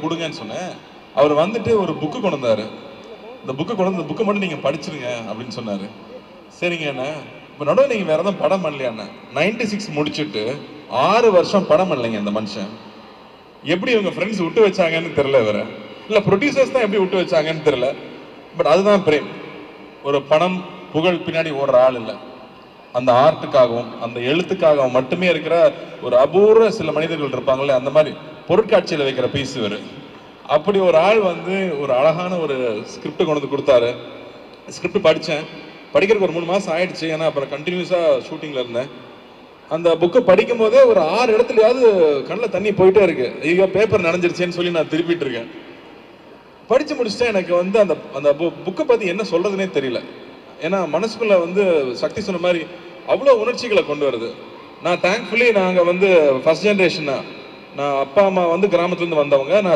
கொடுங்கன்னு சொன்னேன். அவர் வந்துட்டு ஒரு புக்கு கொண்டு வந்தாரு. இந்த புக்கை மட்டும் நீங்க படிச்சிருங்க அப்படின்னு சொன்னாரு. சரிங்க அண்ணா. இப்போ நடுவில் நீங்க வேற எதுவும் படம் பண்ணலையா? 96 முடிச்சுட்டு 6 வருஷம் படம் பண்ணலைங்க இந்த மனுஷன். எப்படி இவங்க ஃப்ரெண்ட்ஸ் விட்டு வச்சாங்கன்னு தெரியல. வேற இல்ல ப்ரொடியூசர்ஸ் தான் எப்படி விட்டு வச்சாங்கன்னு தெரியல. பட் அதுதான் பிரேம். ஒரு பணம் புகழ் பின்னாடி ஓடுற ஆள் இல்லை. அந்த ஆர்ட்டுக்காகவும் அந்த எழுத்துக்காகவும் மட்டுமே இருக்கிற ஒரு அபூர்வ சில மனிதர்கள் இருப்பாங்களே, அந்த மாதிரி பொருட்காட்சியில் வைக்கிற பீஸ் இவர். அப்படி ஒரு ஆள் வந்து ஒரு அழகான ஒரு ஸ்கிரிப்ட் கொண்டு வந்து கொடுத்தாரு. ஸ்கிரிப்ட் படித்தேன். படிக்கிறதுக்கு ஒரு 3 மாதம் ஆயிடுச்சு. ஏன்னா அப்புறம் கண்டினியூஸாக ஷூட்டிங்கில் இருந்தேன். அந்த புக்கை படிக்கும் போதே ஒரு 6 இடத்துலையாவது கண்ணில் தண்ணி போயிட்டே இருக்கு. ஐயோ பேப்பர் நனைஞ்சிருச்சேன்னு சொல்லி நான் திருப்பிட்டு இருக்கேன். படித்து முடிச்சுட்டேன். எனக்கு வந்து அந்த அந்த புக்கை பற்றி என்ன சொல்கிறதுனே தெரியல. ஏன்னா மனசுக்குள்ள வந்து சக்தி சொன்ன மாதிரி அவ்வளோ உணர்ச்சிகளை கொண்டு வருது. நான் தேங்க்ஃபுல்லி நாங்கள் வந்து ஃபர்ஸ்ட் ஜென்ரேஷன். நான் அப்பா அம்மா வந்து கிராமத்துலேருந்து வந்தவங்க. நான்